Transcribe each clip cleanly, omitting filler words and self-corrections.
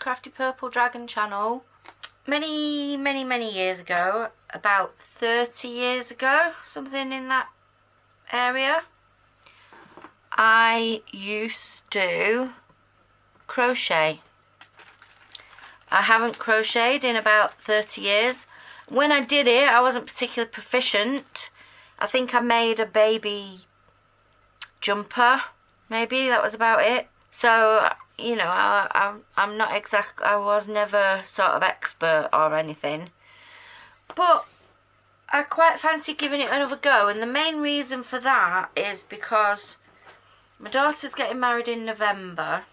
Crafty Purple Dragon channel. Many years ago, about 30 years ago, something in that area, I used to crochet. I haven't crocheted in about 30 years. When I did it, I wasn't particularly proficient. I think I made a baby jumper, maybe, that was about it. So, you know, I'm not I was never sort of expert or anything. But I quite fancy giving it another go, and the main reason for that is because my daughter's getting married in November,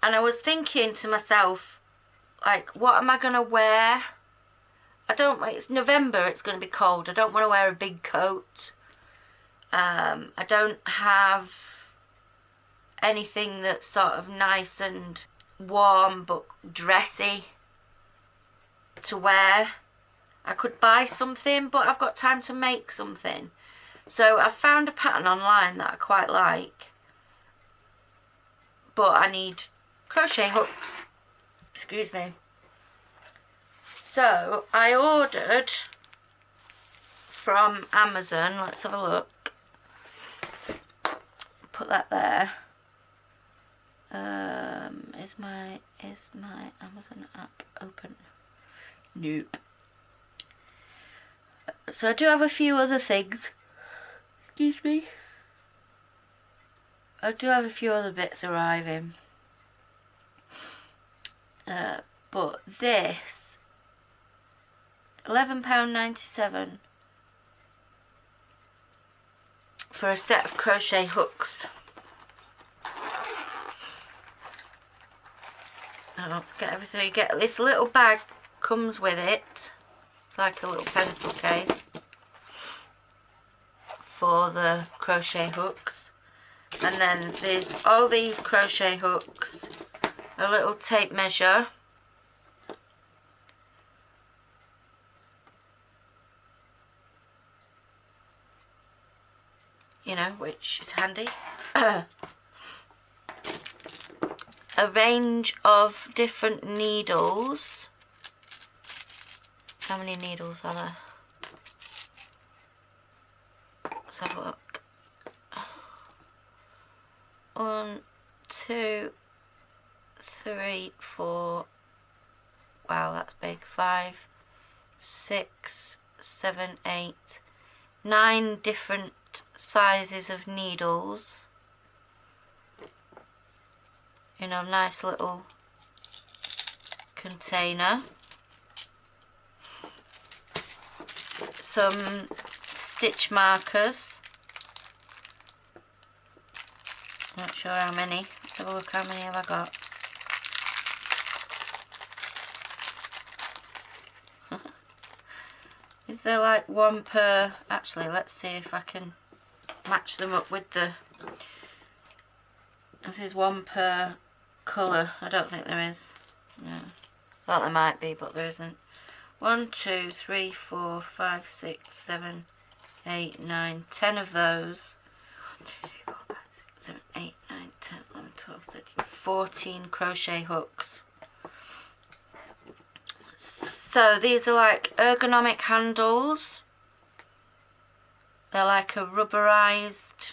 and I was thinking to myself, like, what am I going to wear? It's November, it's going to be cold. I don't want to wear a big coat. I don't have anything that's sort of nice and warm but dressy to wear. I could buy something, but I've got time to make something. So I found a pattern online that I quite like, but I need crochet hooks. Excuse me. So I ordered from Amazon. Let's have a look. Put that there. Is my Amazon app open? Nope. So I do have a few other things. Excuse me. I do have a few other bits arriving. But this, £11.97 for a set of crochet hooks. I'll get everything. You get this little bag, comes with it. It's like a little pencil case for the crochet hooks. And then there's all these crochet hooks, a little tape measure, you know, which is handy. A range of different needles. How many needles are there? Let's have a look. 1, 2, 3, 4. Wow, that's big. 5, 6, 7, 8, 9 different sizes of needles in a nice little container. Some stitch markers. Not sure how many. Let's have a look. How many have I got? Is there like one per? Actually, let's see if I can match them up with the. If there's one per colour. I don't think there is. No. Thought there might be, but there isn't. 1, 2, 3, 4, 5, 6, 7, 8, 9, 10 of those. 1, 2, 3, 4, 5, 6, 7, 8, 9, 10, 11, 12, 13, 14 crochet hooks. So these are like ergonomic handles. They're like a rubberized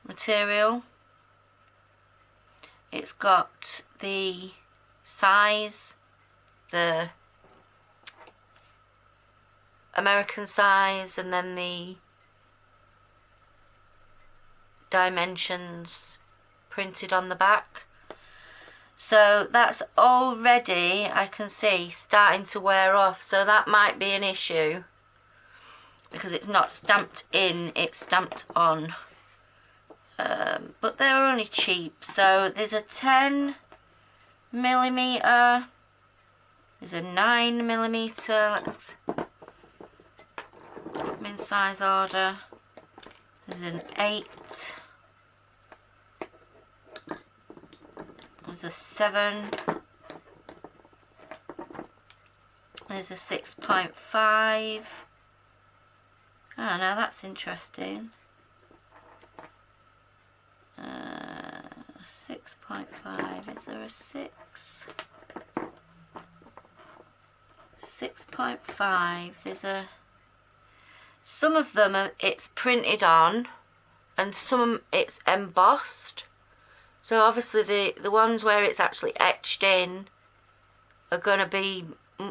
material. It's got the size, the American size, and then the dimensions printed on the back. So that's already, I can see, starting to wear off. So that might be an issue because it's not stamped in, it's stamped on. But they're only cheap. So there's a 10mm, there's a 9mm. Let's put them in size order. There's an 8. There's a 7. There's a 6.5. Oh, now that's interesting. 6.5. Is there a 6? 6.5. There's a... Some of them are, it's printed on, and some it's embossed. So obviously the ones where it's actually etched in are going to be,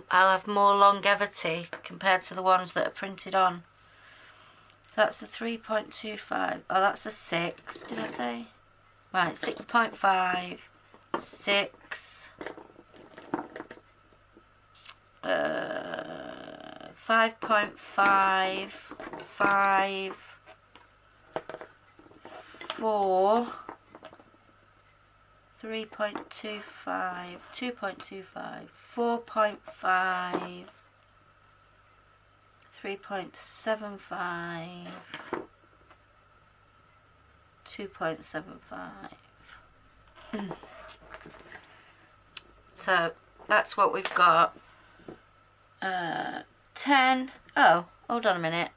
I'll have more longevity compared to the ones that are printed on. So that's a 3.25. Oh, that's a 6, did I say? Right, 6.5, 6, 5.5, 5, 4, 3.25, 2.25, 4.5, 3.75, 2.75. So that's what we've got. 10. Oh, hold on a minute.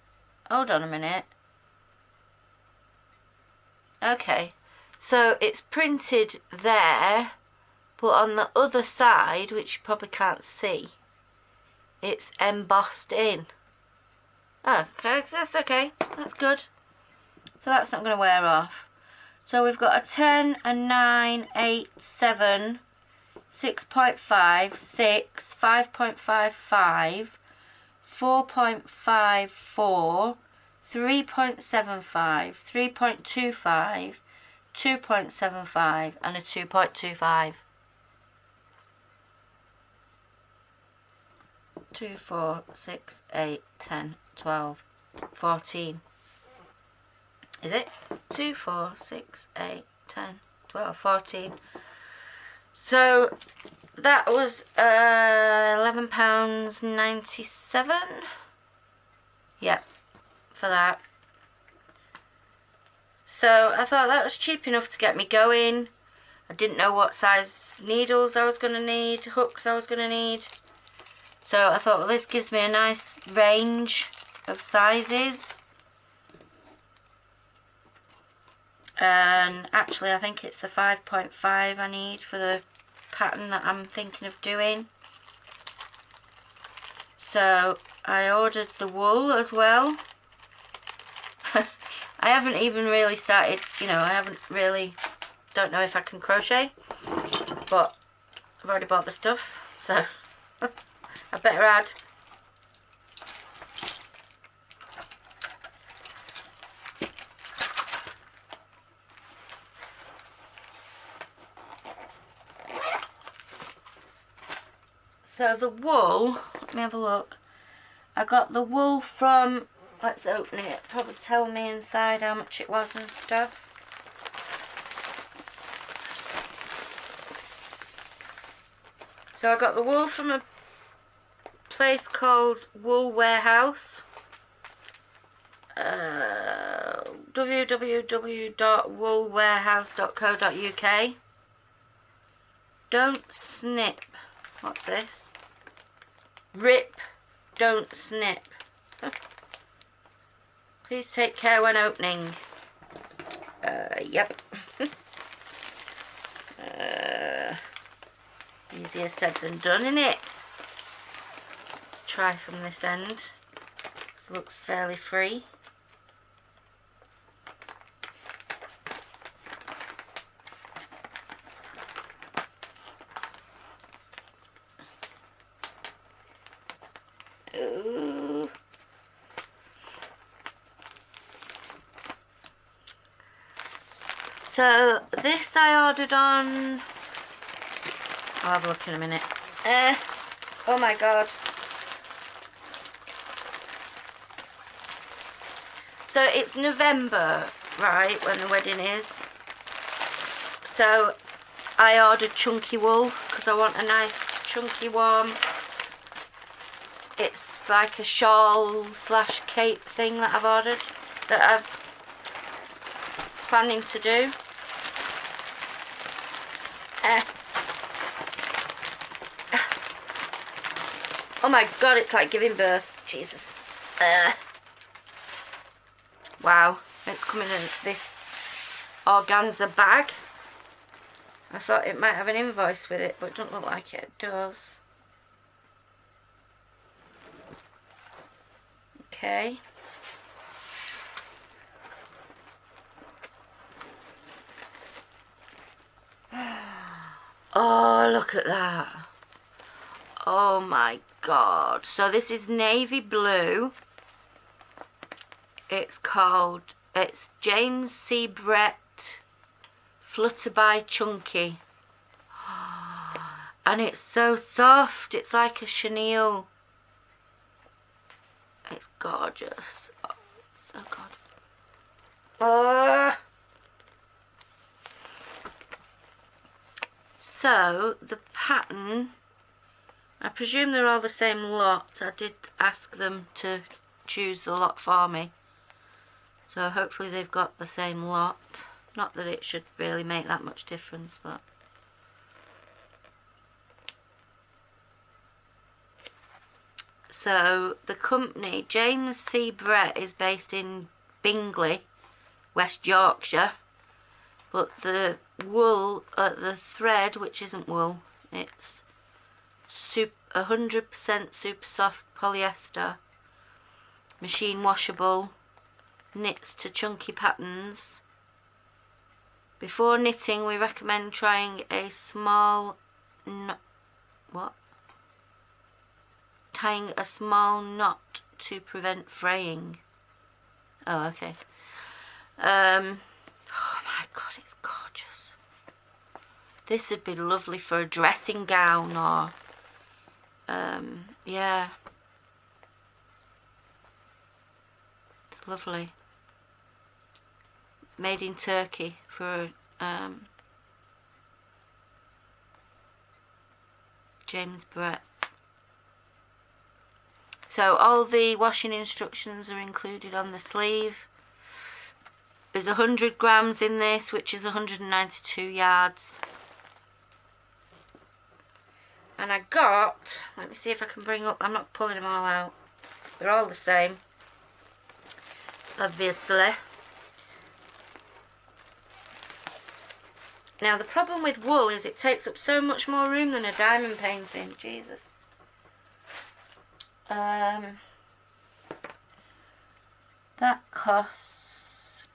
Hold on a minute. Okay. So it's printed there, but on the other side, which you probably can't see, it's embossed in. Oh, okay, that's okay. That's good. So that's not going to wear off. So we've got a 10, a 9, 8, 7, 6.5, 6, 5.55, 4.54, 3.75, 3.25, 2.75 and a 2.25. 2, 4, 6, 8, 10, 12, 14. Is it? 2, 4, 6, 8, 10, 12, 14. So that was £11.97. Yep, for that. So I thought that was cheap enough to get me going. I didn't know what size needles I was going to need, hooks I was going to need. So I thought, well, this gives me a nice range of sizes. And actually I think it's the 5.5 I need for the pattern that I'm thinking of doing. So I ordered the wool as well. I haven't even really started, you know, don't know if I can crochet, but I've already bought the stuff, so I better add. So the wool, let me have a look. I got the wool from, let's open it, probably tell me inside how much it was and stuff. So I got the wool from a place called Wool Warehouse. www.woolwarehouse.co.uk. Don't snip. What's this? Rip, don't snip. Please take care when opening. Yep. Easier said than done, innit? Let's try from this end. This looks fairly free. Ooh. So this I ordered on, I'll have a look in a minute. Oh my god. So it's November, right, when the wedding is. So I ordered chunky wool because I want a nice chunky one. It's like a shawl slash cape thing that I've ordered, that I'm planning to do. Oh my god, it's like giving birth. Jesus. Wow, it's coming in this organza bag. I thought it might have an invoice with it, but it doesn't look like it does. Okay. Oh, look at that. Oh my god. So this is navy blue. It's James C. Brett Flutterby Chunky. And it's so soft. It's like a chenille. It's gorgeous. Oh, it's so good. Oh. So the pattern, I presume they're all the same lot. I did ask them to choose the lot for me. So hopefully they've got the same lot. Not that it should really make that much difference, but... So the company, James C. Brett, is based in Bingley, West Yorkshire. But the wool, the thread, which isn't wool, it's 100% super soft polyester, machine washable, knits to chunky patterns. Before knitting, we recommend trying a small tying a small knot to prevent fraying. Oh, okay. Oh my god, it's gorgeous. This would be lovely for a dressing gown or yeah. It's lovely. Made in Turkey for James Brett. So all the washing instructions are included on the sleeve. There's 100 grams in this, which is 192 yards. And I got, let me see if I can bring up, I'm not pulling them all out. They're all the same, obviously. Now the problem with wool is it takes up so much more room than a diamond painting. Jesus. That cost,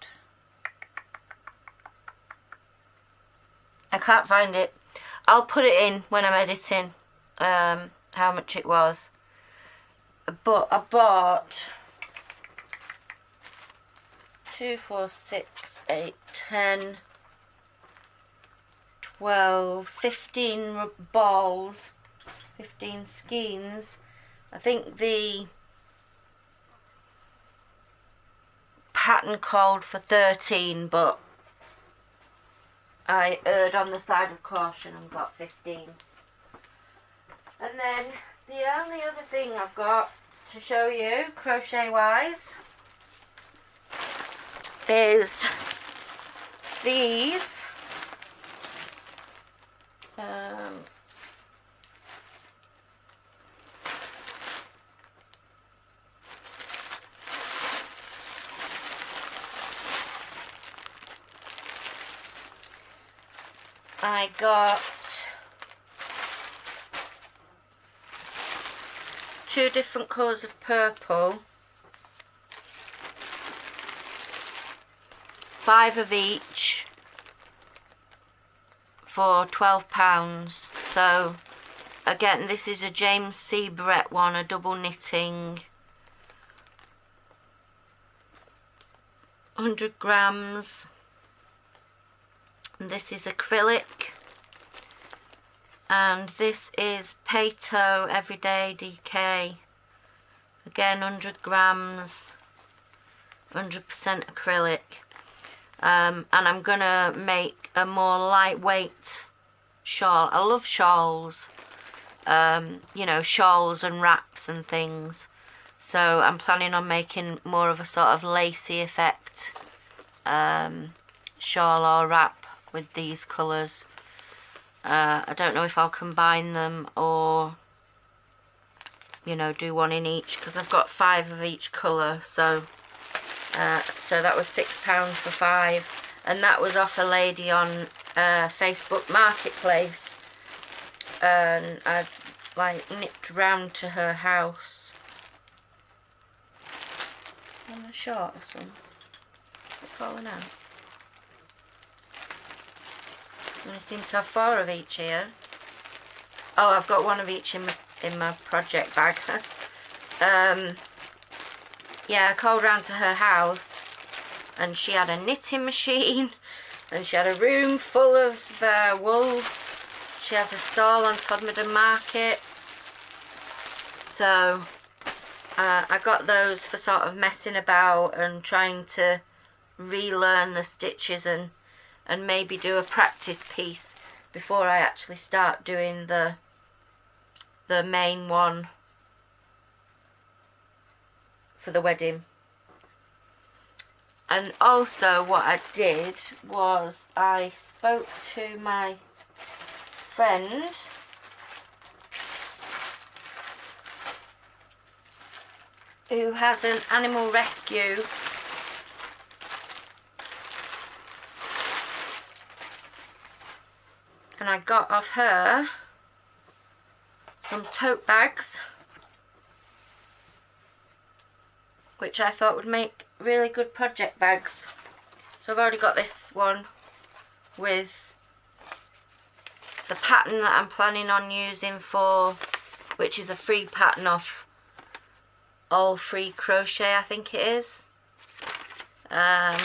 I can't find it. I'll put it in when I'm editing how much it was. But I bought 2, 4, 6, 8, 10, 12, 15 balls, 15 skeins. I think the pattern called for 13, but I erred on the side of caution and got 15. And then the only other thing I've got to show you, crochet wise, is these. I got 2 different colours of purple, 5 of each for £12. So again, this is a James C. Brett one, a double knitting, 100 grams. And this is acrylic, and this is Pato Everyday DK, again 100 grams, 100% acrylic. And I'm gonna make a more lightweight shawl. I love shawls, you know, shawls and wraps and things. So I'm planning on making more of a sort of lacy effect shawl or wrap with these colours. I don't know if I'll combine them or, you know, do one in each, because I've got 5 of each colour. So so that was £6 for 5, and that was off a lady on Facebook Marketplace, and I like nipped round to her house on a short or something. What's it falling out? And I seem to have 4 of each here. Oh, I've got 1 of each in my project bag. Yeah, I called round to her house, and she had a knitting machine, and she had a room full of wool. She has a stall on Todmorden Market. So I got those for sort of messing about and trying to relearn the stitches and maybe do a practice piece before I actually start doing the main one for the wedding. And also what I did was I spoke to my friend who has an animal rescue and I got off her some tote bags which I thought would make really good project bags. So I've already got this one with the pattern that I'm planning on using for, which is a free pattern off All Free Crochet, I think it is. I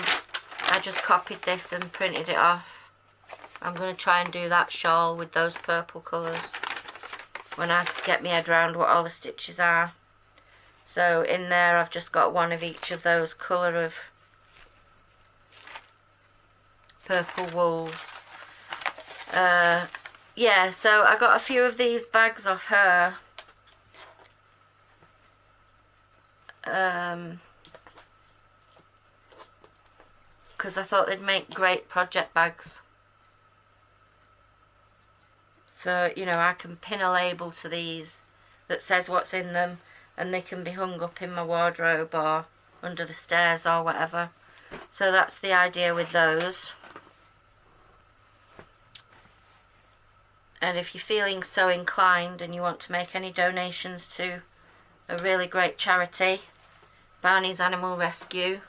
just copied this and printed it off. I'm going to try and do that shawl with those purple colours when I get my head around what all the stitches are. So in there I've just got 1 of each of those colour of purple wools. Yeah, so I got a few of these bags off her. Because I thought they'd make great project bags. So, you know, I can pin a label to these that says what's in them, and they can be hung up in my wardrobe or under the stairs or whatever. So that's the idea with those. And if you're feeling so inclined and you want to make any donations to a really great charity, Barney's Animal Rescue,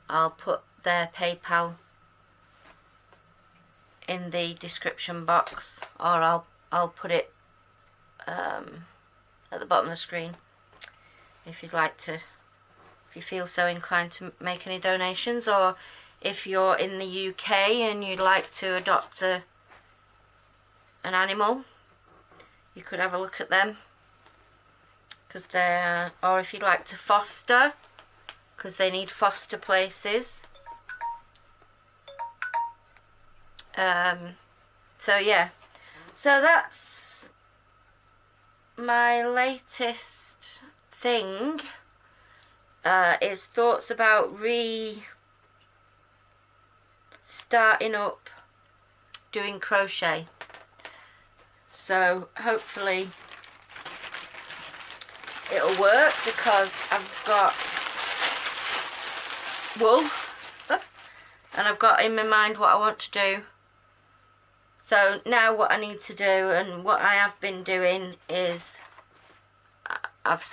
I'll put their PayPal in the description box, or I'll put it at the bottom of the screen if you'd like to, if you feel so inclined to make any donations, or if you're in the UK and you'd like to adopt an animal, you could have a look at them, because they're, or if you'd like to foster, because they need foster places. So yeah, so that's my latest thing, is thoughts about starting up doing crochet. So hopefully it'll work, because I've got wool and I've got in my mind what I want to do. So now what I need to do, and what I have been doing, is I've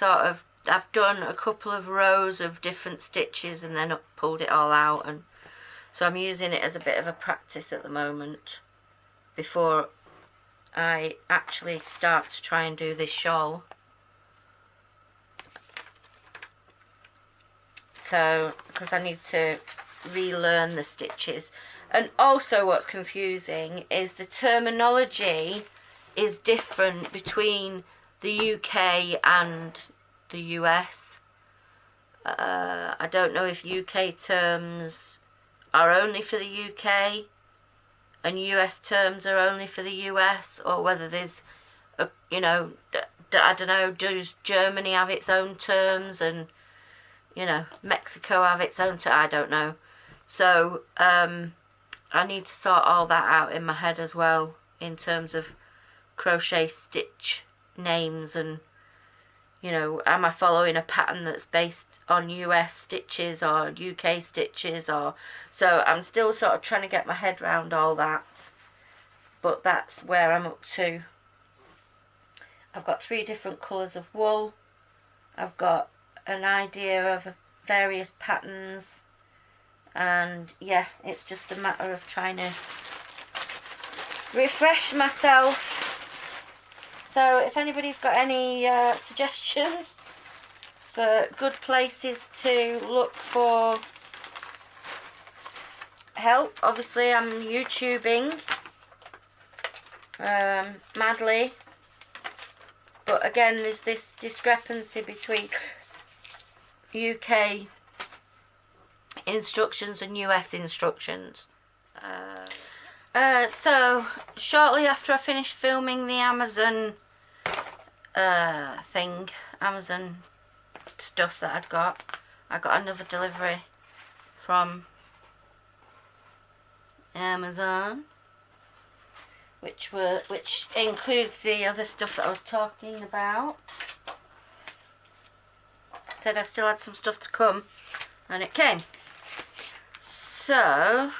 done a couple of rows of different stitches and then pulled it all out, and so I'm using it as a bit of a practice at the moment before I actually start to try and do this shawl. So, because I need to relearn the stitches. And also what's confusing is the terminology is different between the UK and the US. I don't know if UK terms are only for the UK and US terms are only for the US, or whether there's, you know, I don't know, does Germany have its own terms and, you know, Mexico have its own terms? I don't know. So, I need to sort all that out in my head as well, in terms of crochet stitch names and, you know, am I following a pattern that's based on US stitches or UK stitches, or so I'm still sort of trying to get my head around all that, but that's where I'm up to. I've got 3 different colours of wool. I've got an idea of various patterns, and yeah, it's just a matter of trying to refresh myself. So if anybody's got any suggestions for good places to look for help, obviously I'm YouTubing madly, but again there's this discrepancy between UK instructions and US instructions. So shortly after I finished filming the Amazon Amazon stuff that I got another delivery from Amazon, which includes the other stuff that I was talking about. Said I still had some stuff to come, and it came. So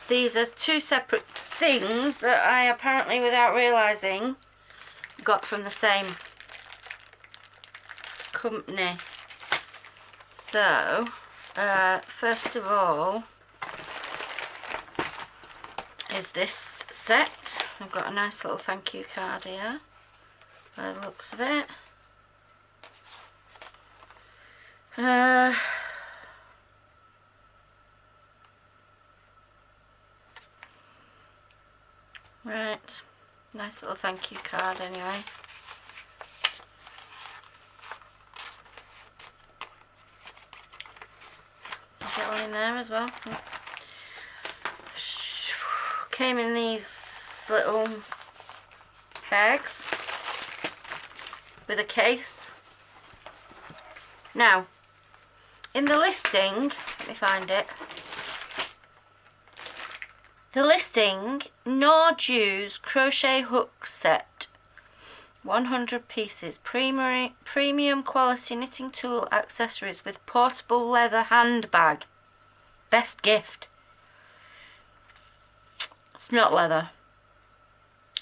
these are 2 separate things that I apparently, without realising, got from the same company. So first of all is this set. I've got a nice little thank you card here by the looks of it. Right, nice little thank you card anyway. I'll get one in there as well. Came in these little bags with a case. Now, in the listing, let me find it. The listing, Norju's crochet hook set, 100 pieces, premium quality knitting tool accessories with portable leather handbag. Best gift. It's not leather.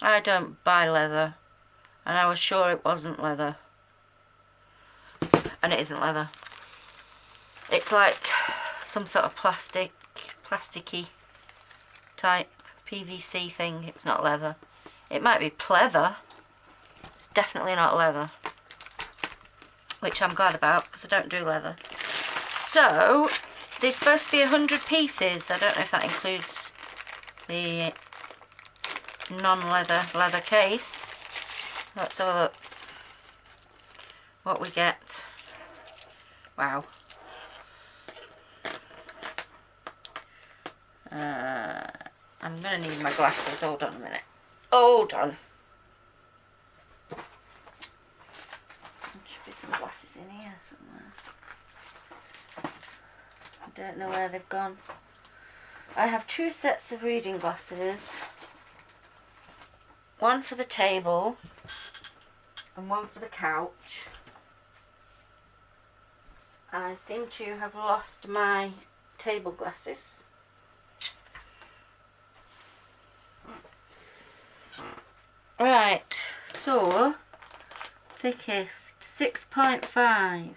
I don't buy leather, and I was sure it wasn't leather. And it isn't leather. It's like some sort of plasticky type PVC thing. It's not leather. It might be pleather. It's definitely not leather, which I'm glad about because I don't do leather. So there's supposed to be 100 pieces. I don't know if that includes the non-leather leather case. Let's have a look what we get. Wow. I'm going to need my glasses. Hold on a minute. Hold on. There should be some glasses in here somewhere. I don't know where they've gone. I have 2 sets of reading glasses. One for the table and one for the couch. I seem to have lost my table glasses. Right, so thickest 6.5,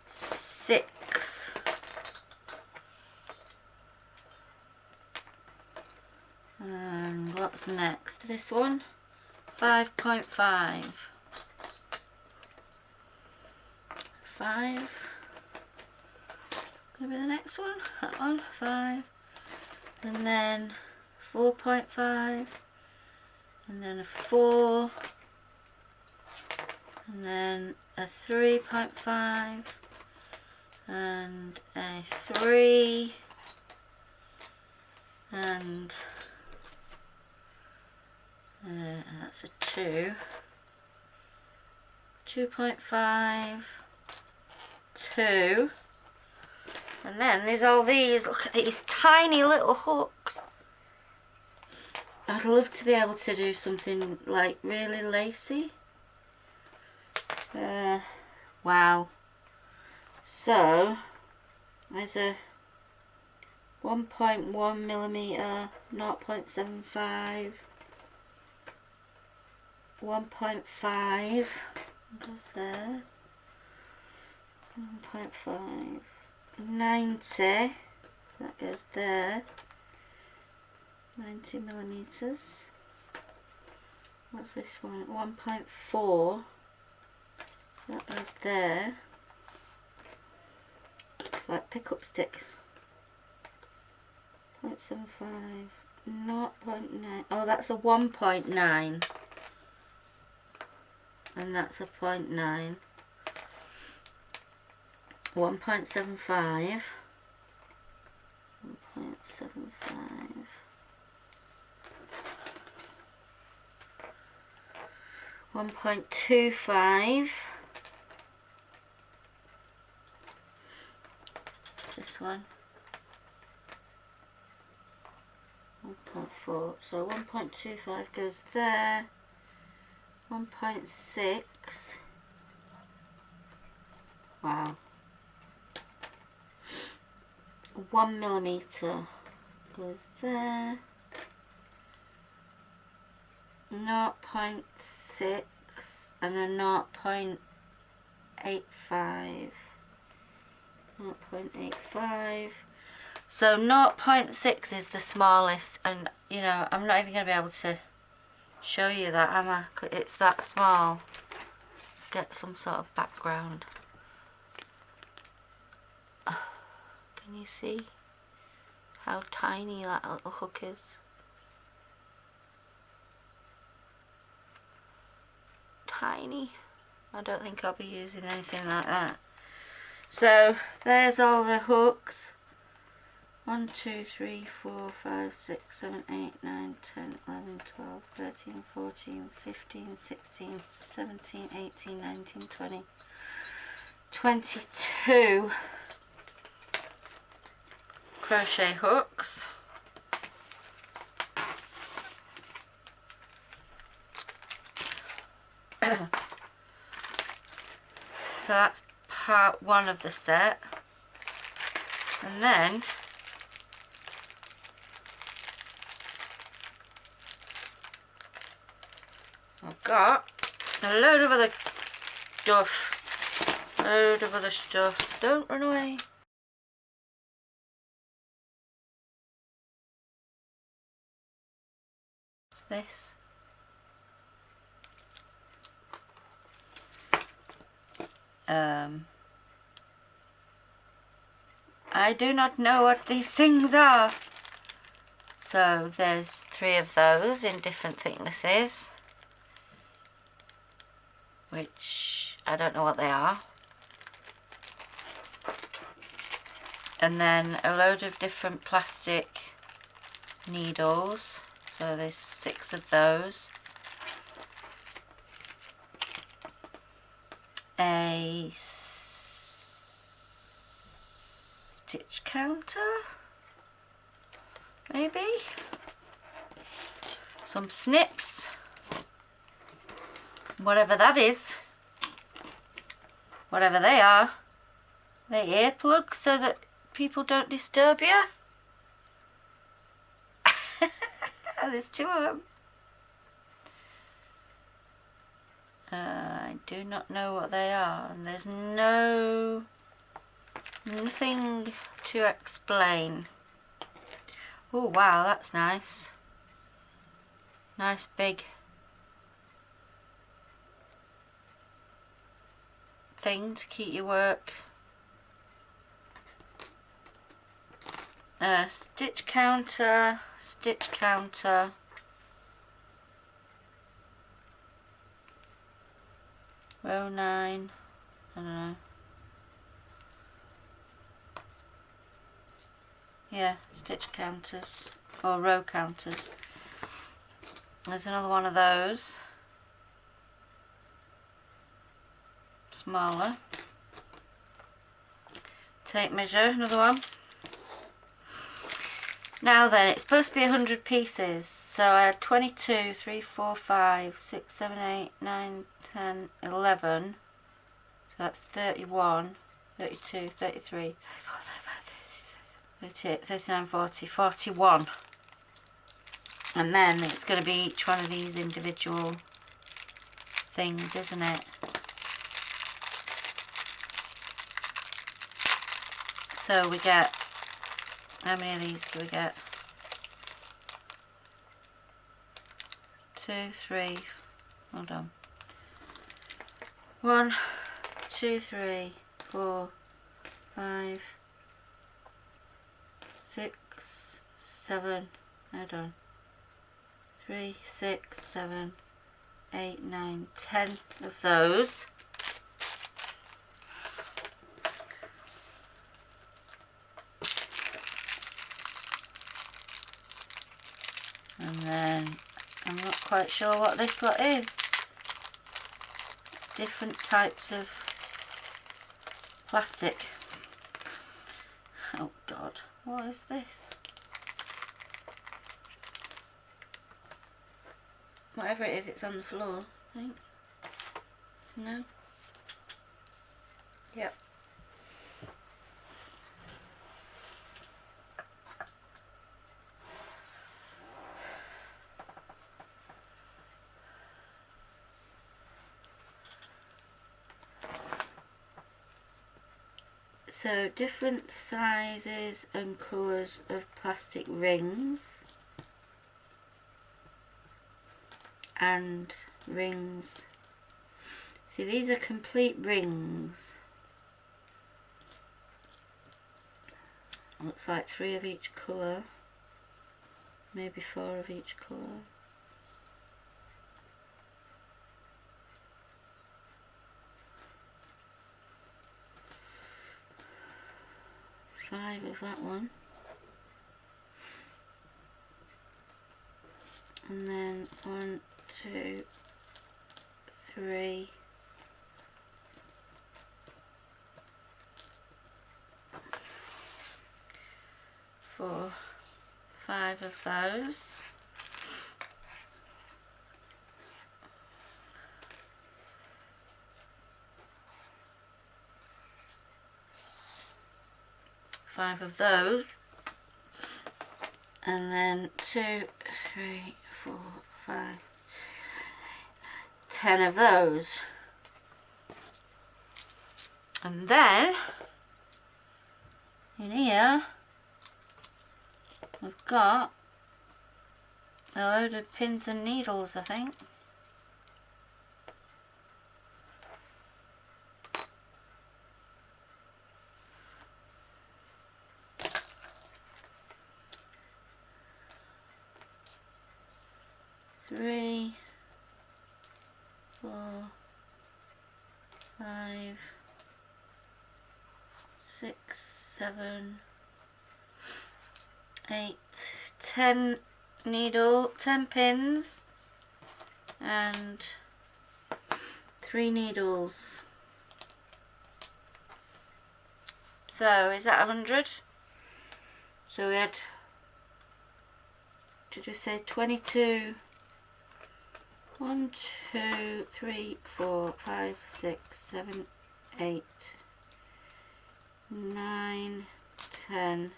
6, and what's next? This one, 5.5, 5, gonna be the next one, that one, 5, and then 4.5, and then a 4, and then a 3.5, and a 3, and that's a 2, 2.5, 2, and then there's all these. Look at these tiny little hooks. I'd love to be able to do something like really lacy Wow. So there's a 1.1 millimeter, 0.75, 1.5 goes there, 1.5, 90, that goes there, 90 millimeters. What's this one? 1.4, that goes there. It's like pickup sticks. 0.75, 0.9, oh that's a 1.9, and that's a 0.9, 1.75, 1.75, 1.25, this one, 1.4, so 1.25 goes there, 1.6, wow, 1 millimeter goes there, 0.6 and a 0.85, 0.85. So 0.6 is the smallest, and you know, I'm not even going to be able to show you that, am I? 'Cause it's that small. Let's get some sort of background. Can you see how tiny that little hook is? Tiny. I don't think I'll be using anything like that. So there's all the hooks. 1, 2, 3, 4, 5, 6, 7, 8, 9, 10, 11, 12, 13, 14, 15, 16, 17, 18, 19, 20, 22 crochet hooks. So that's part one of the set, and then I've got a load of other stuff, don't run away. What's this? I do not know what these things are. So there's 3 of those in different thicknesses, which I don't know what they are. And then a load of different plastic needles. So there's 6 of those. A stitch counter, maybe. Some snips. Whatever that is. Whatever they are. They're earplugs so that people don't disturb you. There's 2 of them. I do not know what they are, and there's nothing to explain. Oh wow, that's nice. Nice big thing to keep your work. Stitch counter. 9, I don't know. Yeah, stitch counters or row counters. There's another one of those. Smaller. Tape measure, another one. Now then, it's supposed to be 100 pieces. So I had 22, 3, 4, 5, 6, 7, 8, 9, 10, 11. that's 31, 32, 33, 38, 39, 40, 41. And then it's going to be each one of these individual things, isn't it? So we get, how many of these do we get? 2, 3, hold on. 1, 2, 3, 4, 5, 6, 7, hold on. 3, 6, 7, 8, 9, 10 of those. And then I'm not quite sure what this lot is. Different types of plastic. Oh God, what is this? Whatever it is, it's on the floor, I think. No? Yep. So different sizes and colours of plastic rings and rings. See, these are complete rings. Looks like 3 of each colour, maybe 4 of each colour. Five of that one, and then 1, 2, 3, 4, 5 of those. Five of those, and then 2, 3, 4, 5, 10 of those. And then in here we've got a load of pins and needles, I think. Three, 4, 5, 6, 7, 8, 10 10 pins and 3 needles. So is that 100? So we had, did we say 22? 1, 2, 3, 4, 5, 6, 7, 8, 9, 10,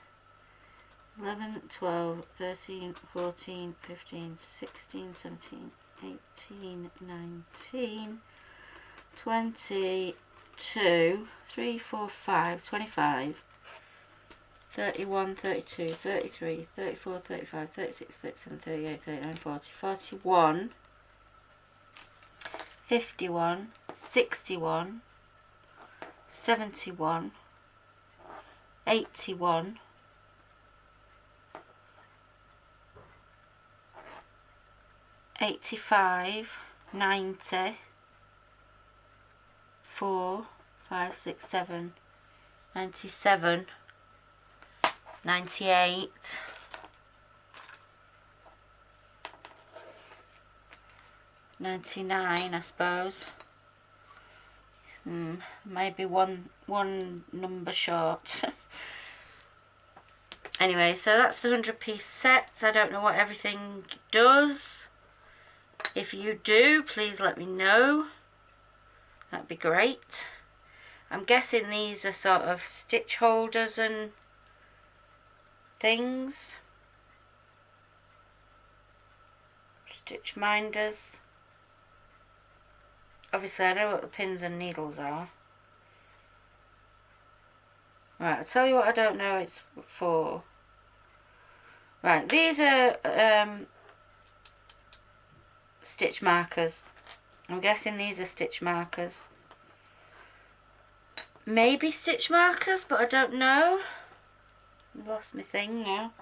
11, 12, 13, 14, 15, 16, 17, 18, 19, 22, 3, 4, 5, 25, 31, 32, 33, 34, 35, 36, 37, 38, 39, 40, 41, 51, 61, 71, 81, 85, 90, 4, 5, 6, 7, 97, 98, 99, I suppose. Maybe one number short. Anyway, so that's the 100-piece set. I don't know what everything does. If you do, please let me know. That'd be great. I'm guessing these are sort of stitch holders and things. Stitch minders. Obviously I know what the pins and needles are. Right, I'll tell you what I don't know it's for. Right, these are stitch markers. I'm guessing these are stitch markers. Maybe stitch markers, but I don't know. I've lost my thing now.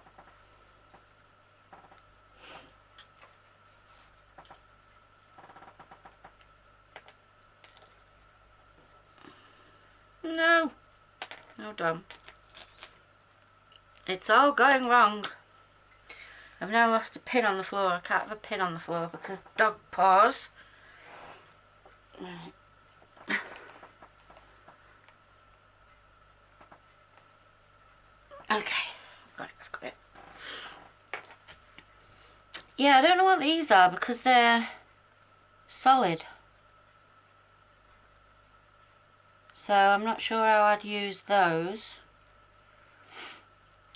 No. Hold on. It's all going wrong. I've now lost a pin on the floor. I can't have a pin on the floor because dog paws. Right. Okay, I've got it. Yeah, I don't know what these are because they're solid. So I'm not sure how I'd use those.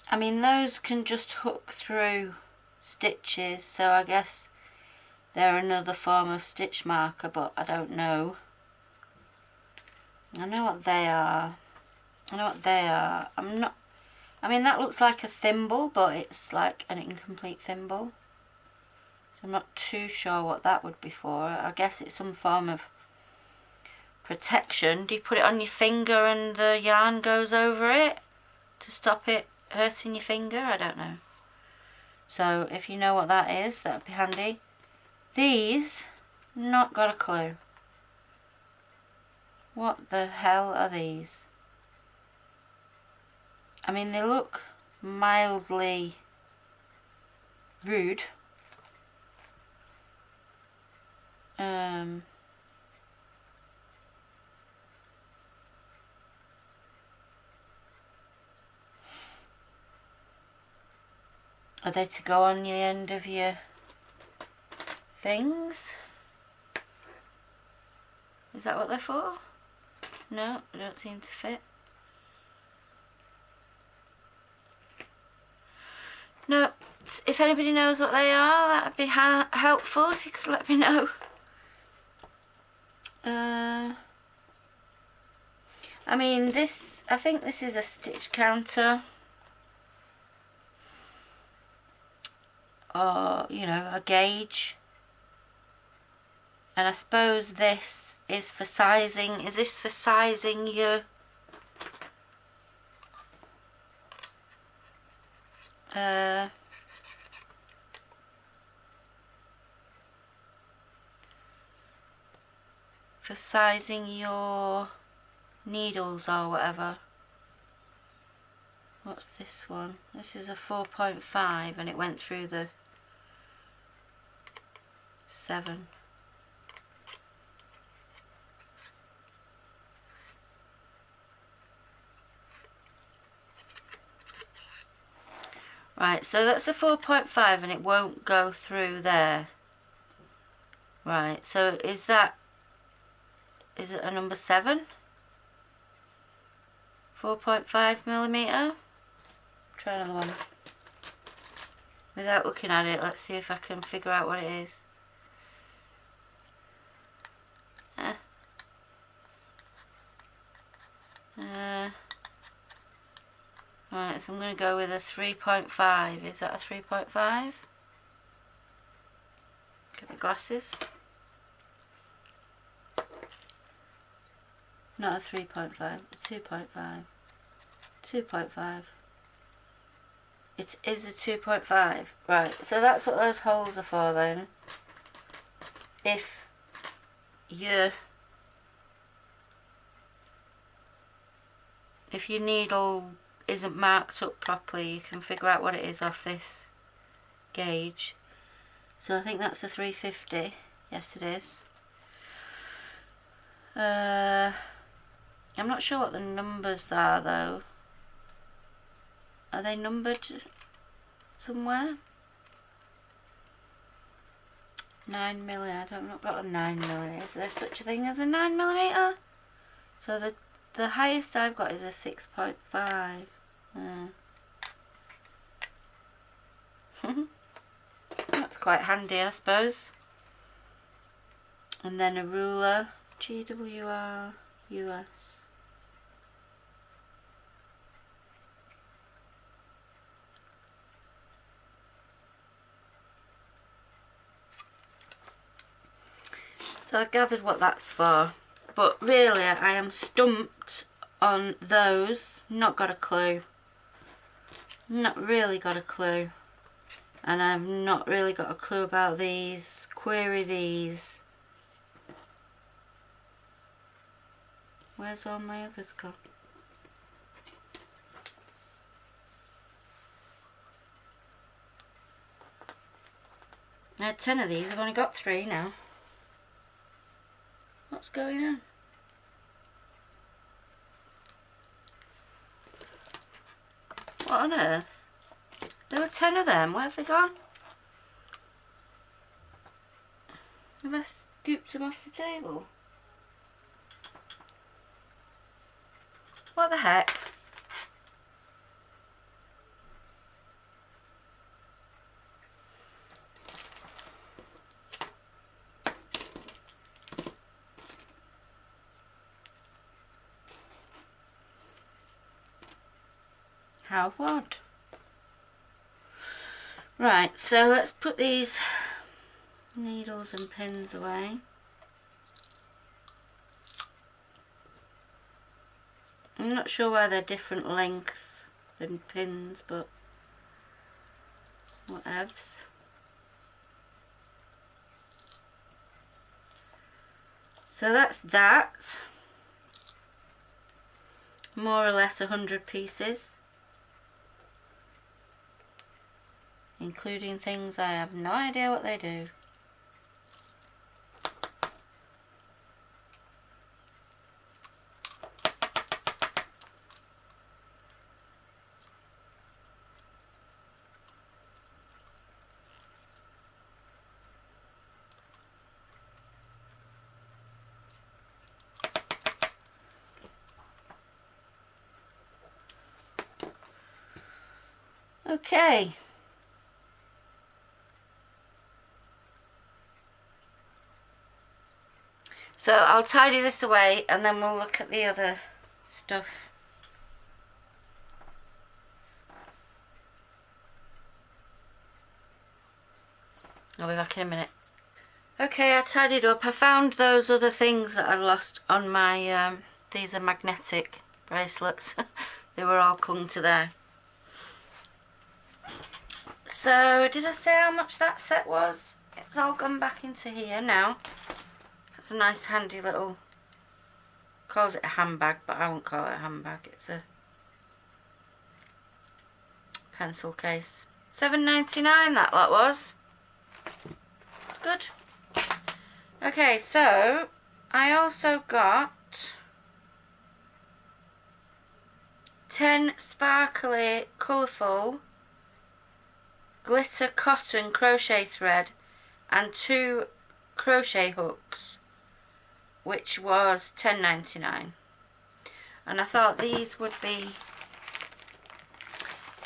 I mean, those can just hook through stitches, so I guess they're another form of stitch marker, but I don't know. I know what they are. I mean, that looks like a thimble, but it's like an incomplete thimble. So I'm not too sure what that would be for. I guess it's some form of protection. Do you put it on your finger and the yarn goes over it to stop it hurting your finger? I don't know. So if you know what that is, that would be handy. These, not got a clue. What the hell are these? I mean, they look mildly rude. Are they to go on the end of your things? Is that what they're for? No, they don't seem to fit. No, if anybody knows what they are, that would be helpful if you could let me know. I mean, I think this is a stitch counter. Or, you know, a gauge. And I suppose this is for sizing. Is this for sizing your needles or whatever? What's this one? This is a 4.5 and it went through the 7. Right, so that's a 4.5 and it won't go through there. Right, so is it a number 7? 4.5mm? Try another one. Without looking at it, let's see if I can figure out what it is. Right, so I'm going to go with a 3.5. Is that a 3.5? Get my glasses. Not a 3.5, a 2.5. 2.5. It is a 2.5. Right, so that's what those holes are for then. If your needle isn't marked up properly, you can figure out what it is off this gauge. So I think that's a 350. Yes, it is. I'm not sure what the numbers are though. Are they numbered somewhere? 9mm. I've not got a 9mm. Is there such a thing as a 9mm? So the highest I've got is a 6.5. That's quite handy, I suppose. And then a ruler, GWR US. So I gathered what that's for, but really I am stumped on those. Not got a clue. Not really got a clue. And I've not really got a clue about these. Query these. Where's all my others go? I had 10 of these, I've only got 3 now. What's going on? What on earth? There were 10 of them, where have they gone? Have I scooped them off the table? What the heck? How odd. Right, so let's put these needles and pins away. I'm not sure why they're different lengths than pins, but whatevs. So that's that. More or less 100 pieces. Including things I have no idea what they do. Okay. So I'll tidy this away and then we'll look at the other stuff. I'll be back in a minute. Okay, I tidied up. I found those other things that I lost on my, these are magnetic bracelets. They were all clung to there. So, did I say how much that set was? It's all gone back into here now. It's a nice handy little, calls it a handbag, but I won't call it a handbag. It's a pencil case. $7.99 that lot was. Good. Okay, so I also got 10 sparkly, colourful glitter cotton crochet thread and 2 crochet hooks, which was $10.99. And I thought these would be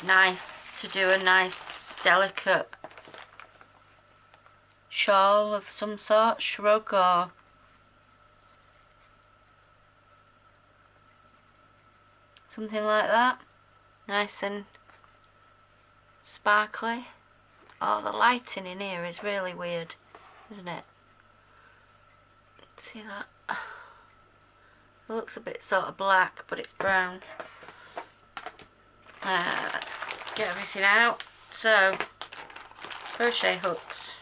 nice to do a nice delicate shawl of some sort, shrug or something like that. Nice and sparkly. Oh, the lighting in here is really weird, isn't it? See that? It looks a bit sort of black, but it's brown. Let's get everything out. So, crochet hooks.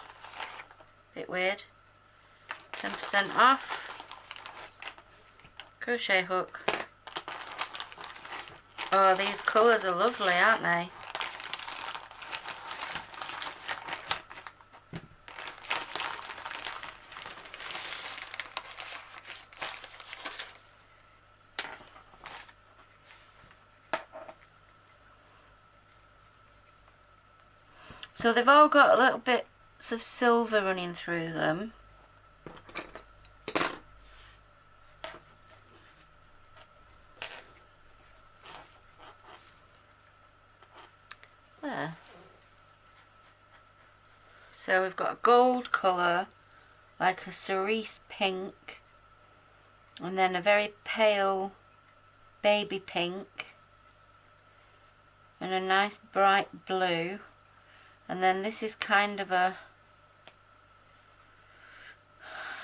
Bit weird. 10% off. Crochet hook. Oh, these colours are lovely, aren't they? So they've all got little bits of silver running through them. So we've got a gold colour, like a cerise pink, and then a very pale baby pink, and a nice bright blue, and then this is kind of a,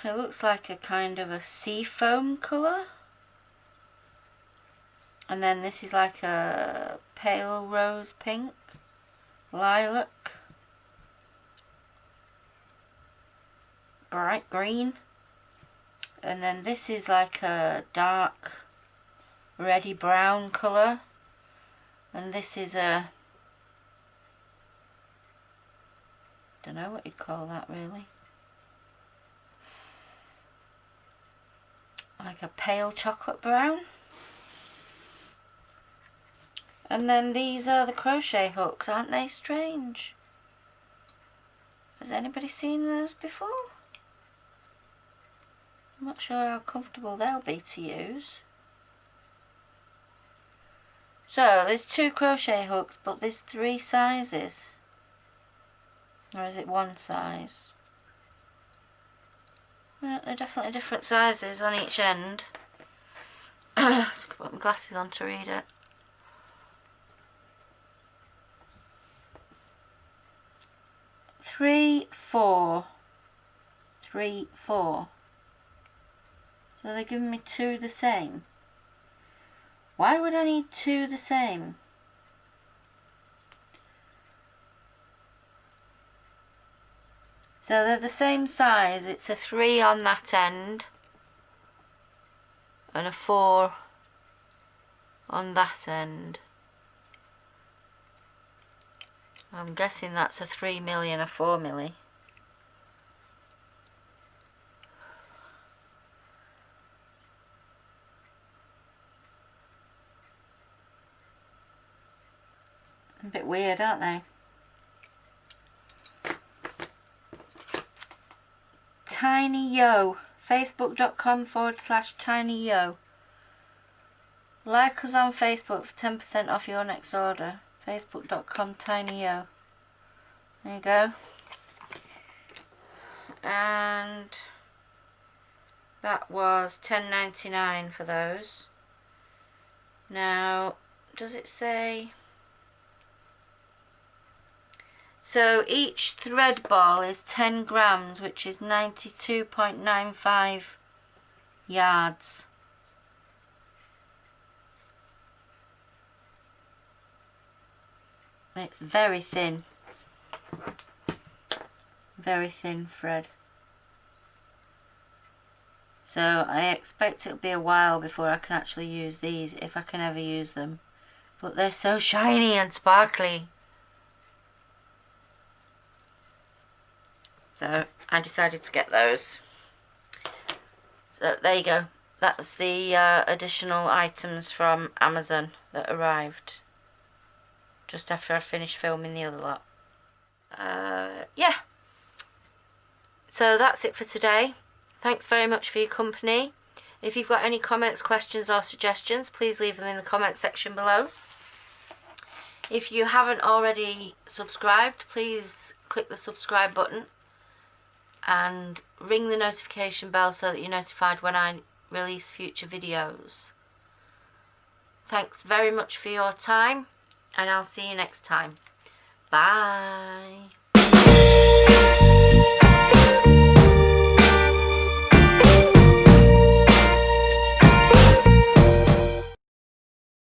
it looks like a kind of a sea foam colour, and then this is like a pale rose pink, lilac, bright green, and then this is like a dark reddy brown colour, and this is a, don't know what you'd call that really, like a pale chocolate brown. And then these are the crochet hooks. Aren't they strange? Has anybody seen those before? I'm not sure how comfortable they'll be to use. So there's 2 crochet hooks, but there's 3 sizes. Or is it 1 size? Well, they're definitely different sizes on each end. I have to put my glasses on to read it. 3, 4. 3, 4. So they're giving me 2 the same. Why would I need 2 the same? So they're the same size. It's a 3 on that end and a 4 on that end. I'm guessing that's a 3 milli and a 4 milli. A bit weird, aren't they? Tiny Yo, facebook.com/Tiny Yo. Like us on Facebook for 10% off your next order. Facebook.com/Tiny Yo. There you go. And that was $10.99 for those. Now, does it say? So each thread ball is 10 grams, which is 92.95 yards. It's very thin thread. So I expect it'll be a while before I can actually use these, if I can ever use them. But they're so shiny and sparkly. So I decided to get those. So there you go. That's the additional items from Amazon that arrived just after I finished filming the other lot. Yeah. So that's it for today. Thanks very much for your company. If you've got any comments, questions or suggestions, please leave them in the comment section below. If you haven't already subscribed, please click the subscribe button and ring the notification bell so that you're notified when I release future videos. Thanks very much for your time, and I'll see you next time. Bye.